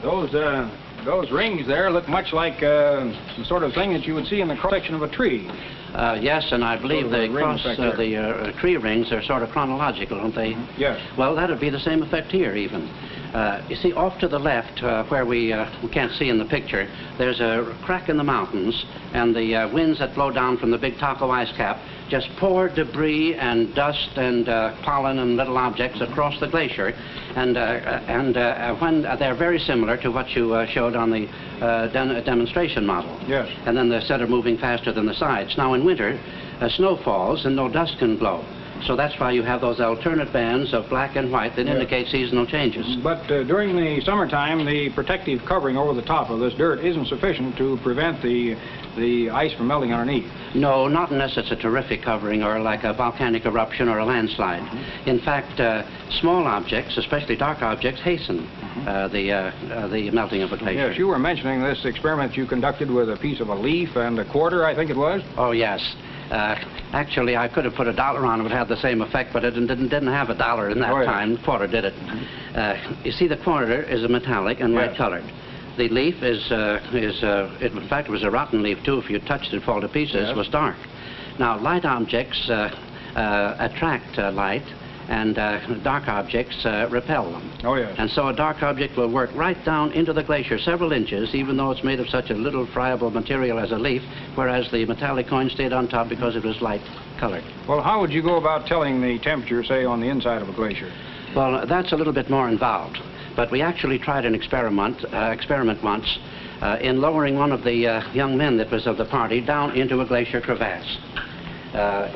Those rings there look much like the sort of thing that you would see in the cross-section of a tree. Yes, and I believe the tree rings are sort of chronological, aren't they? Yes. Well, that would be the same effect here, even. You see, off to the left, where we can't see in the picture, there's a crack in the mountains, and the winds that blow down from the big Taco ice cap just pour debris and dust and pollen and little objects across the glacier, and when they're very similar to what you showed on the demonstration model. Yes. And then the center moving faster than the sides. Now, in winter, snow falls and no dust can blow. So that's why you have those alternate bands of black and white that indicate seasonal changes. But during the summertime, the protective covering over the top of this dirt isn't sufficient to prevent the ice from melting underneath. No, not unless it's a terrific covering or like a volcanic eruption or a landslide. In fact, small objects, especially dark objects, hasten the melting of a glacier. Yes, you were mentioning this experiment you conducted with a piece of a leaf and a quarter, I think it was? Oh, yes. Actually, I could have put $1 on it, it would have the same effect, but it didn't have $1 in that time. The quarter did it. You see, the quarter is a metallic and light colored. The leaf in fact, it was a rotten leaf, too. If you touched it, fall to pieces. It was dark. Now, light objects attract light, and dark objects repel them. Oh, yes. And so a dark object will work right down into the glacier several inches, even though it's made of such a little friable material as a leaf, whereas the metallic coin stayed on top because it was light colored. Well, how would you go about telling the temperature, say, on the inside of a glacier? Well, that's a little bit more involved. But we actually tried an experiment once in lowering one of the young men that was of the party down into a glacier crevasse.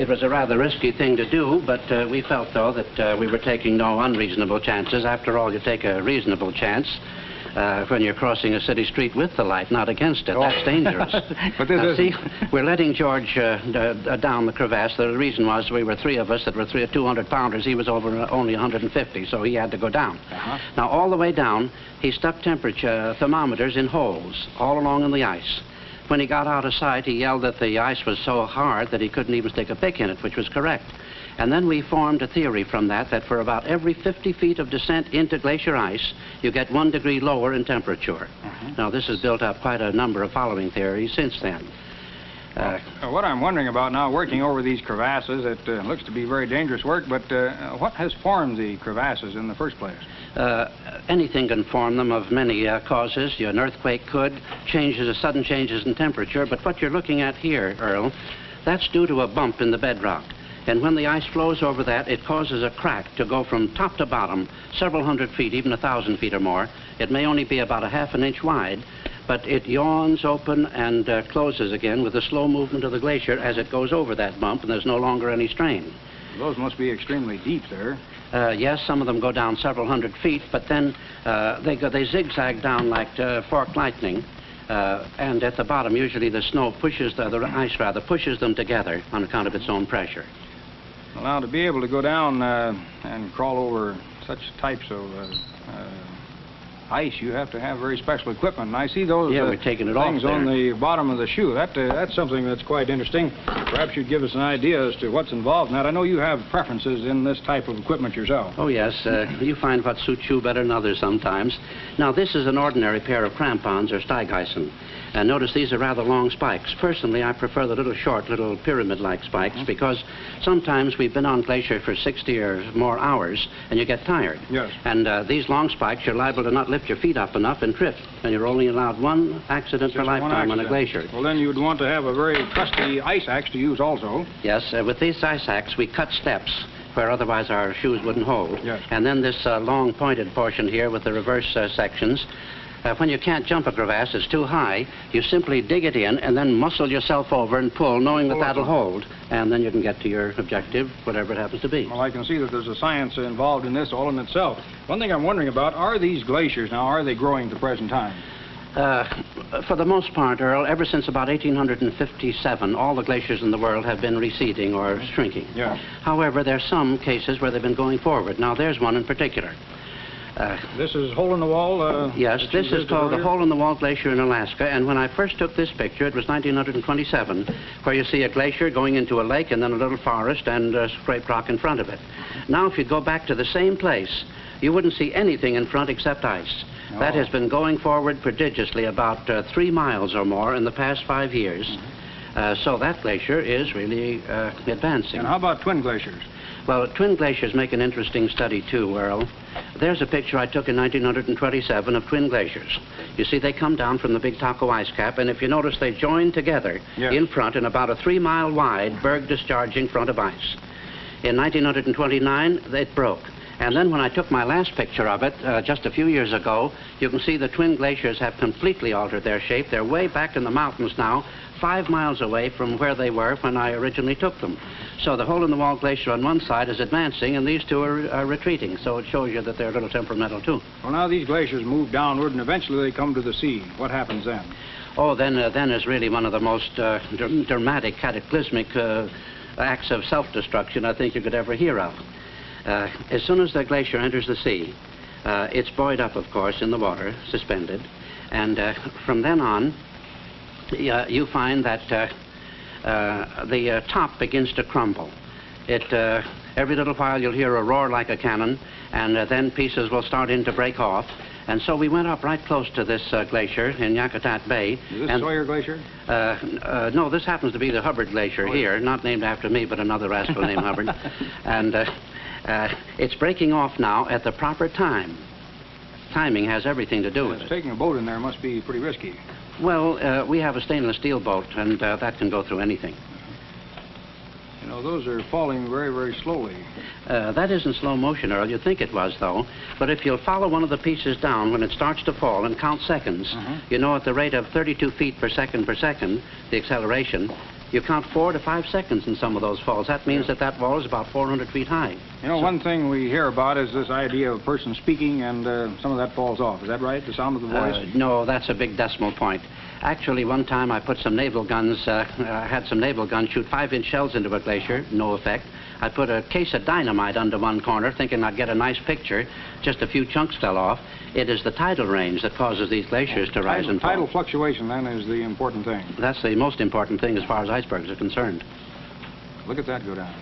It was a rather risky thing to do, but we felt, though, that we were taking no unreasonable chances. After all, you take a reasonable chance when you're crossing a city street with the light, not against it. That's dangerous. But this see, we're letting George down the crevasse. The reason was we were three of us that were 200-pounders. He was over only 150, so he had to go down. Now, all the way down, he stuck temperature thermometers in holes all along in the ice. When he got out of sight, he yelled that the ice was so hard that he couldn't even stick a pick in it, which was correct. And then we formed a theory from that for about every 50 feet of descent into glacier ice, you get 1 degree lower in temperature. Now, this has built up quite a number of following theories since then. What I'm wondering about now, working over these crevasses, it looks to be very dangerous work, but what has formed the crevasses in the first place? Anything can form them of many causes. An earthquake could, sudden changes in temperature, but what you're looking at here, Earl, that's due to a bump in the bedrock. And when the ice flows over that, it causes a crack to go from top to bottom, several hundred feet, even 1,000 feet or more. It may only be about ½ an inch wide, but it yawns open and closes again with the slow movement of the glacier as it goes over that bump, and there's no longer any strain. Those must be extremely deep there. Yes, some of them go down several hundred feet, but then they zigzag down like forked lightning. And at the bottom, usually the snow pushes, the ice rather, pushes them together on account of its own pressure. Well, now, to be able to go down and crawl over such types of ice, you have to have very special equipment. And I see those we're taking it things off on the bottom of the shoe. That's something that's quite interesting. Perhaps you'd give us an idea as to what's involved in that. I know you have preferences in this type of equipment yourself. Oh, yes. You find what suits you better than others sometimes. Now, this is an ordinary pair of crampons or Steigeisen. And notice these are rather long spikes. Personally, I prefer the little pyramid-like spikes because sometimes we've been on glacier for 60 or more hours and you get tired. Yes. And these long spikes, you're liable to not lift your feet up enough and trip. And you're only allowed one accident per lifetime on a glacier. Well, then you would want to have a very trusty ice axe to use also. Yes, with these ice axes, we cut steps where otherwise our shoes wouldn't hold. Yes. And then this long pointed portion here with the reverse sections. When you can't jump a crevasse, it's too high, you simply dig it in and then muscle yourself over and pull, knowing that that'll hold. And then you can get to your objective, whatever it happens to be. Well, I can see that there's a science involved in this all in itself. One thing I'm wondering about, are these glaciers now, are they growing at the present time? For the most part, Earl, ever since about 1857, all the glaciers in the world have been receding or shrinking. Yeah. However, there are some cases where they've been going forward. Now, there's one in particular. This is Hole in the Wall? Yes, this is called the Hole in the Wall Glacier in Alaska, and when I first took this picture, it was 1927, where you see a glacier going into a lake and then a little forest and scraped rock in front of it. Now, if you go back to the same place, you wouldn't see anything in front except ice. Oh. That has been going forward prodigiously, about 3 miles or more in the past 5 years. So that glacier is really advancing. And how about twin glaciers? Well, twin glaciers make an interesting study, too, Earl. There's a picture I took in 1927 of twin glaciers. You see, they come down from the big Taco ice cap, and if you notice, they join together in front in about a 3-mile wide berg discharging front of ice. In 1929, it broke. And then when I took my last picture of it, just a few years ago, you can see the twin glaciers have completely altered their shape. They're way back in the mountains now, 5 miles away from where they were when I originally took them. So the hole-in-the-wall glacier on one side is advancing, and these two are retreating. So it shows you that they're a little temperamental, too. Well, now these glaciers move downward, and eventually they come to the sea. What happens then? Oh, then is really one of the most dramatic, cataclysmic acts of self-destruction I think you could ever hear of. As soon as the glacier enters the sea, it's buoyed up, of course, in the water, suspended. And from then on, you find that the top begins to crumble. Every little while you'll hear a roar like a cannon, and then pieces will start in to break off. And so we went up right close to this glacier in Yakutat Bay. Is this Sawyer Glacier? No, this happens to be the Hubbard Glacier here, not named after me, but another rascal named Hubbard. And it's breaking off now at the proper time. Timing has everything to do with it. Taking a boat in there must be pretty risky. Well, we have a stainless steel boat, and that can go through anything. You know, those are falling very, very slowly. That isn't slow motion, Earl. You'd think it was, though. But if you'll follow one of the pieces down when it starts to fall and count seconds, you know, at the rate of 32 feet per second, the acceleration, you count 4 to 5 seconds in some of those falls. That means that wall is about 400 feet high. You know, one thing we hear about is this idea of a person speaking, and some of that falls off. Is that right, the sound of the voice? No, that's a big decimal point. Actually, one time I put some naval guns, had some naval guns shoot 5-inch shells into a glacier, no effect. I put a case of dynamite under one corner, thinking I'd get a nice picture. Just a few chunks fell off. It is the tidal range that causes these glaciers to rise and fall. Tidal fluctuation, then, is the important thing. That's the most important thing as far as icebergs are concerned. Look at that go down.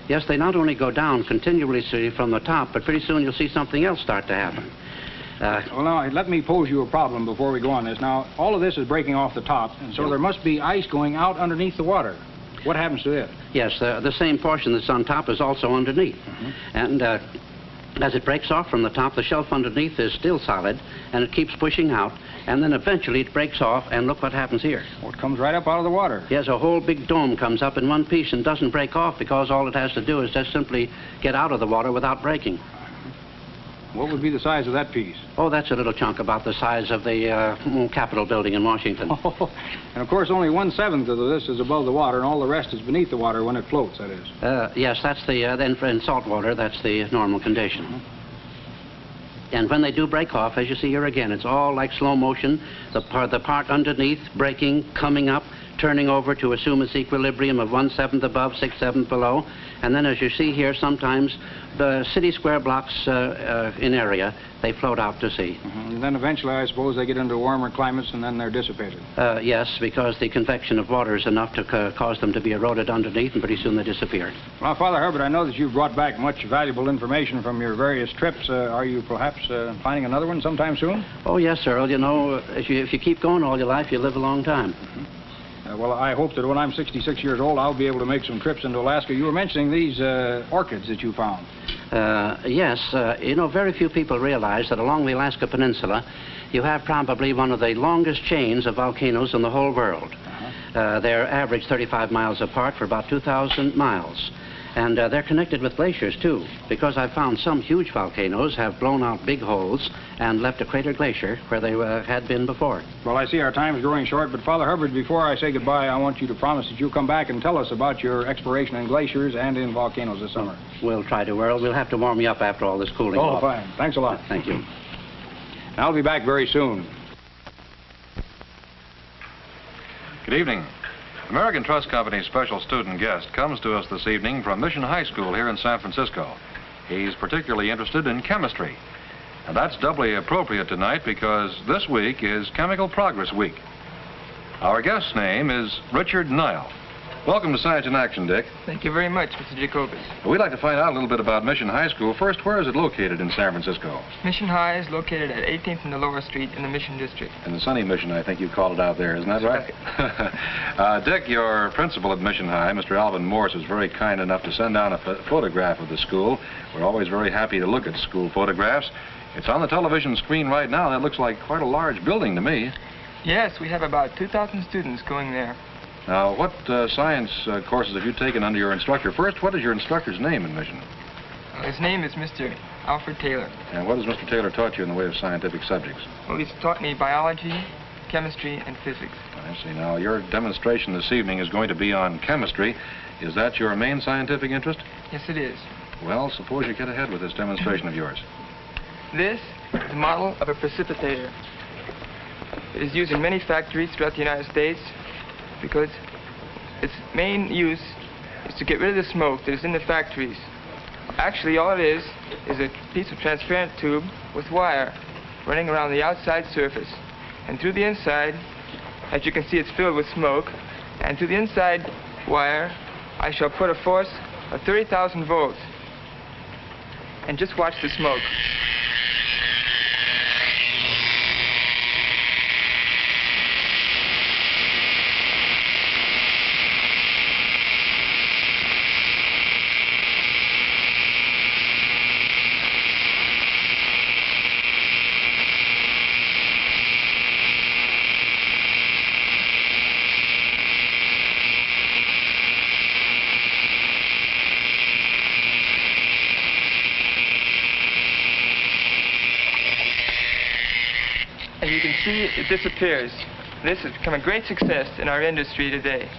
Yes, they not only go down continuously from the top, but pretty soon you'll see something else start to happen. Well, now, let me pose you a problem before we go on this. Now, all of this is breaking off the top, and so there must be ice going out underneath the water. What happens to it? Yes, the same portion that's on top is also underneath. And as it breaks off from the top, the shelf underneath is still solid, and it keeps pushing out, and then eventually it breaks off, and look what happens here. Well, it comes right up out of the water. Yes, a whole big dome comes up in one piece and doesn't break off because all it has to do is just simply get out of the water without breaking. What would be the size of that piece? Oh, that's a little chunk about the size of the Capitol building in Washington. And of course, only 1/7 of this is above the water, and all the rest is beneath the water when it floats, that is. Yes, that's the, then in salt water, that's the normal condition. And when they do break off, as you see here again, it's all like slow motion. The part underneath breaking, coming up, turning over to assume its equilibrium of 1/7 above, 6/7 below. And then as you see here, sometimes the city square blocks in area, they float out to sea. And then eventually, I suppose, they get into warmer climates and then they're dissipated. Yes, because the convection of water is enough to cause them to be eroded underneath, and pretty soon they disappear. Well, Father Herbert, I know that you've brought back much valuable information from your various trips. Are you perhaps planning another one sometime soon? Oh, yes, Earl. You know, if you keep going all your life, you live a long time. Well, I hope that when I'm 66 years old, I'll be able to make some trips into Alaska. You were mentioning these orchids that you found. Yes. You know, very few people realize that along the Alaska Peninsula, you have probably one of the longest chains of volcanoes in the whole world. They're average 35 miles apart for about 2,000 miles. And they're connected with glaciers, too, because I've found some huge volcanoes have blown out big holes and left a crater glacier where they had been before. Well, I see our time is growing short, but Father Herbert, before I say goodbye, I want you to promise that you'll come back and tell us about your exploration in glaciers and in volcanoes this summer. We'll try to, Earl. We'll have to warm you up after all this cooling off. Oh, fine. Thanks a lot. Thank you. I'll be back very soon. Good evening. American Trust Company's special student guest comes to us this evening from Mission High School here in San Francisco. He's particularly interested in chemistry. And that's doubly appropriate tonight because this week is Chemical Progress Week. Our guest's name is Richard Nile. Welcome to Science in Action, Dick. Thank you very much, Mr. Jacobus. We'd like to find out a little bit about Mission High School. First, where is it located in San Francisco? Mission High is located at 18th and the Lower Street in the Mission District. In the Sunny Mission, I think you called it out there, isn't that right? Dick, your principal at Mission High, Mr. Alvin Morse, was very kind enough to send down a photograph of the school. We're always very happy to look at school photographs. It's on the television screen right now, and it looks like quite a large building to me. Yes, we have about 2,000 students going there. Now, what science courses have you taken under your instructor? First, what is your instructor's name in Mission? His name is Mr. Alfred Taylor. And what has Mr. Taylor taught you in the way of scientific subjects? Well, he's taught me biology, chemistry, and physics. I see. Now, your demonstration this evening is going to be on chemistry. Is that your main scientific interest? Yes, it is. Well, suppose you get ahead with this demonstration of yours. This is a model of a precipitator. It is used in many factories throughout the United States because its main use is to get rid of the smoke that is in the factories. Actually, all it is a piece of transparent tube with wire running around the outside surface. And through the inside, as you can see, it's filled with smoke. And through the inside wire, I shall put a force of 30,000 volts. And just watch the smoke. As you can see, it disappears. This has become a great success in our industry today.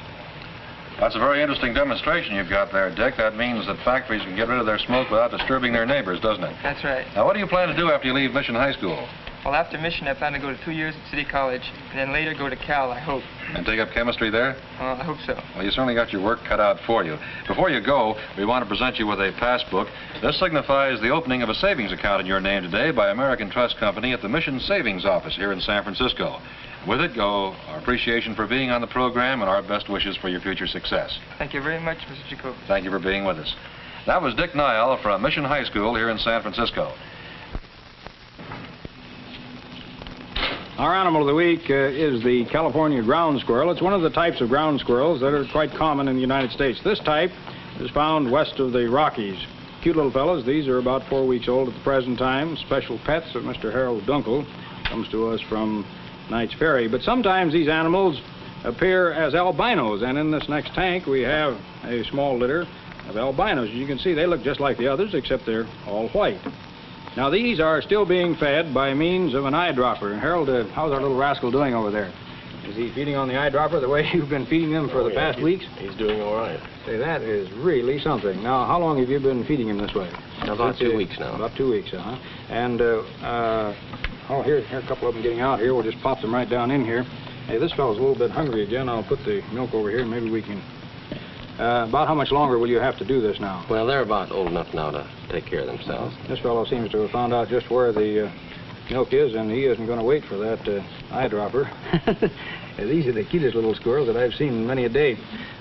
That's a very interesting demonstration you've got there, Dick. That means that factories can get rid of their smoke without disturbing their neighbors, doesn't it? That's right. Now, what do you plan to do after you leave Mission High School? Well, after Mission, I plan to go to 2 years at City College, and then later go to Cal, I hope. And take up chemistry there? I hope so. Well, you certainly got your work cut out for you. Before you go, we want to present you with a passbook. This signifies the opening of a savings account in your name today by American Trust Company at the Mission Savings Office here in San Francisco. With it go our appreciation for being on the program and our best wishes for your future success. Thank you very much, Mr. Jacob. Thank you for being with us. That was Dick Nile from Mission High School here in San Francisco. Our animal of the week is the California ground squirrel. It's one of the types of ground squirrels that are quite common in the United States. This type is found west of the Rockies. Cute little fellows. These are about 4 weeks old at the present time. Special pets of Mr. Harold Dunkel. Comes to us from Knight's Ferry. But sometimes these animals appear as albinos, and in this next tank we have a small litter of albinos. As you can see, they look just like the others, except they're all white. Now, these are still being fed by means of an eyedropper. Harold, how's our little rascal doing over there? Is he feeding on the eyedropper the way you've been feeding him for the past weeks? He's doing all right. Say, that is really something. Now, how long have you been feeding him this way? About 2 weeks now. About 2 weeks, uh-huh. And, here a couple of them getting out here. We'll just pop them right down in here. Hey, this fellow's a little bit hungry again. I'll put the milk over here, and maybe we can... about how much longer will you have to do this now? Well, they're about old enough now to take care of themselves. This fellow seems to have found out just where the milk is, and he isn't going to wait for that eyedropper. These are the cutest little squirrels that I've seen many a day.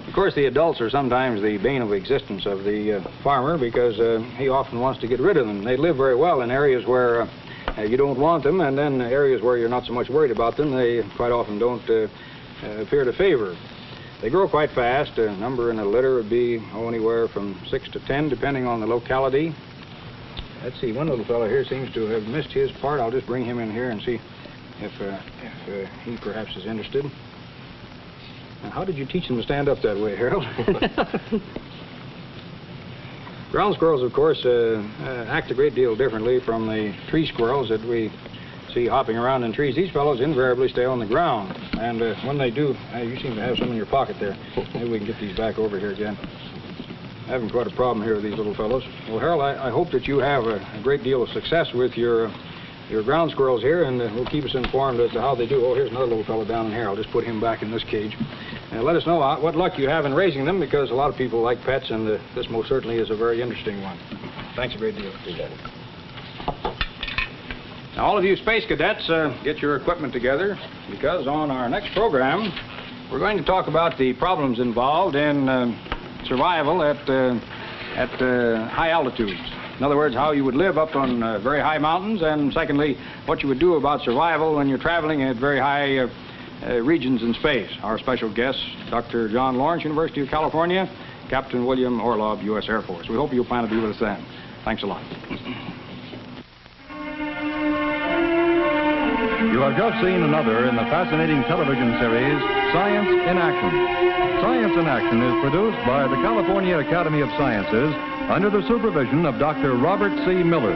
Of course, the adults are sometimes the bane of existence of the farmer because he often wants to get rid of them. They live very well in areas where you don't want them, and then areas where you're not so much worried about them, they quite often don't appear to favor. They grow quite fast. A number in a litter would be anywhere from 6 to 10, depending on the locality. Let's see, one little fellow here seems to have missed his part. I'll just bring him in here and see if he perhaps is interested. Now, how did you teach them to stand up that way, Harold? Ground squirrels, of course, act a great deal differently from the tree squirrels that we see hopping around in trees. These fellows invariably stay on the ground, and when they do, you seem to have some in your pocket there. Maybe we can get these back over here again. Having quite a problem here with these little fellows. Well, Harold, I hope that you have a great deal of success with your ground squirrels here, and will keep us informed as to how they do. Oh, here's another little fellow down in here. I'll just put him back in this cage. Let us know what luck you have in raising them, because a lot of people like pets, and this most certainly is a very interesting one. Thanks a great deal. Now, all of you space cadets, get your equipment together, because on our next program, We're going to talk about the problems involved in survival at high altitudes. In other words, how you would live up on very high mountains, and secondly, what you would do about survival when you're traveling at very high regions in space. Our special guest, Dr. John Lawrence, University of California, Captain William Orlov, U.S. Air Force. We hope you'll plan to be with us then. Thanks a lot. You have just seen another in the fascinating television series, Science in Action. Science in Action is produced by the California Academy of Sciences under the supervision of Dr. Robert C. Miller.